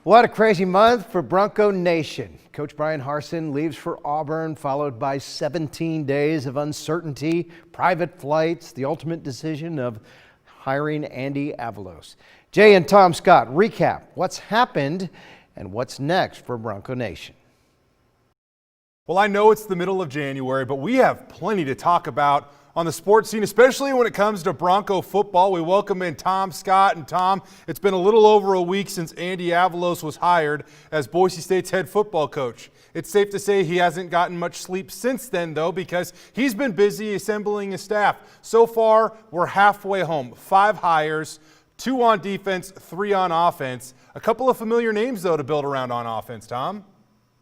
What a crazy month for Bronco Nation. Coach Brian Harsin leaves for Auburn, followed by 17 days of uncertainty, private flights, the ultimate decision of hiring Andy Avalos. Jay and Tom Scott recap what's happened and what's next for Bronco Nation. Well, I know it's the middle of January, but we have plenty to talk about on the sports scene, especially when it comes to Bronco football. We welcome in Tom Scott. And Tom, it's been a little over a week since Andy Avalos was hired as Boise State's head football coach. It's safe to say he hasn't gotten much sleep since then, though, because he's been busy assembling his staff. So far, we're halfway home. 5 hires, 2 on defense, 3 on offense. A couple of familiar names, though, to build around on offense, Tom.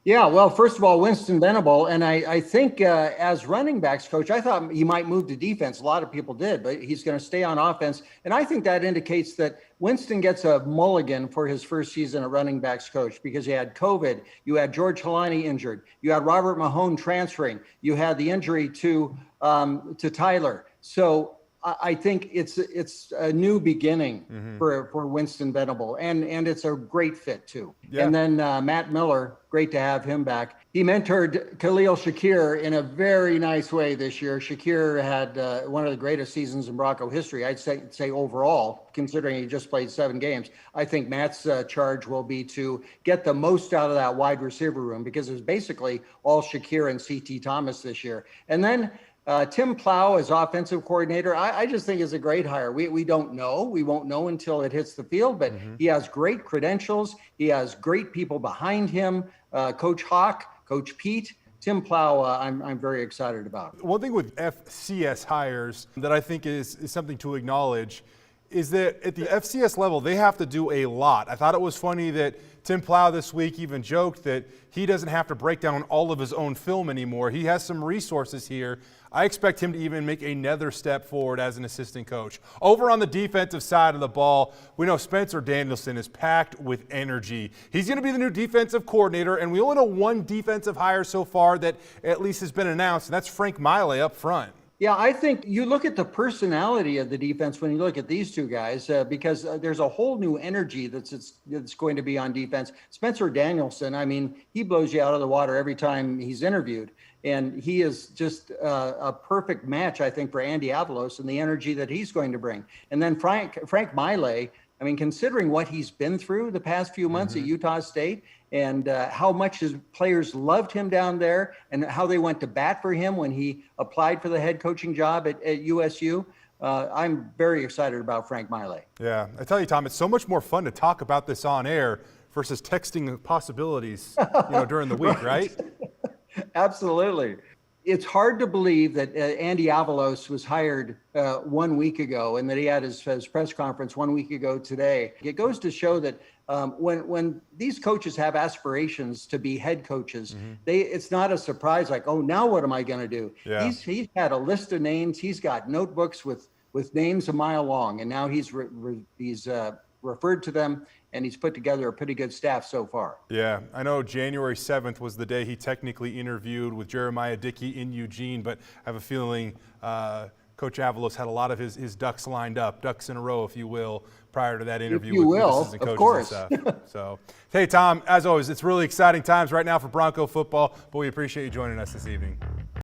Yeah, well, first of all, Winston Venable, and I think as running backs coach, I thought he might move to defense. A lot of people did, but he's going to stay on offense. And I think that indicates that Winston gets a mulligan for his first season at running backs coach because you had COVID, you had George Halani injured, you had Robert Mahone transferring, you had the injury to Tyler. So I think it's a new beginning for Winston Venable, and it's a great fit too. Yeah. And then Matt Miller, great to have him back. He mentored Khalil Shakir in a very nice way this year. Shakir had one of the greatest seasons in Bronco history, I'd say overall, considering he just played 7 games. I think Matt's charge will be to get the most out of that wide receiver room because it was basically all Shakir and C.T. Thomas this year. And then Tim Plow as offensive coordinator, I just think is a great hire. We don't know. We won't know until it hits the field, but he has great credentials. He has great people behind him. Coach Hawk, Coach Pete, Tim Plow, I'm very excited about. One thing with FCS hires that I think is something to acknowledge is that at the FCS level, they have to do a lot. I thought it was funny that Tim Plow this week even joked that he doesn't have to break down all of his own film anymore. He has some resources here. I expect him to even make another step forward as an assistant coach. Over on the defensive side of the ball, we know Spencer Danielson is packed with energy. He's going to be the new defensive coordinator, and we only know one defensive hire so far that at least has been announced, and that's Frank Maile up front. Yeah, I think you look at the personality of the defense when you look at these 2 guys, because there's a whole new energy that's going to be on defense. Spencer Danielson, I mean, he blows you out of the water every time he's interviewed. And he is just a perfect match, I think, for Andy Avalos and the energy that he's going to bring. And then Frank Maile, I mean, considering what he's been through the past few months at Utah State and how much his players loved him down there and how they went to bat for him when he applied for the head coaching job at USU, I'm very excited about Frank Maile. Yeah, I tell you, Tom, it's so much more fun to talk about this on air versus texting possibilities, during the week, right? Absolutely. It's hard to believe that Andy Avalos was hired 1 week ago and that he had his press conference 1 week ago today. It goes to show that when these coaches have aspirations to be head coaches, it's not a surprise like, oh, now what am I going to do? Yeah. He's had a list of names. He's got notebooks with names a mile long, and now he's referred to them, and he's put together a pretty good staff so far. Yeah, I know January 7th was the day he technically interviewed with Jeremiah Dickey in Eugene, but I have a feeling Coach Avalos had a lot of his ducks lined up, ducks in a row, if you will, prior to that interview with assistant coaches, of course. And stuff. So, hey, Tom, as always, it's really exciting times right now for Bronco football, but we appreciate you joining us this evening.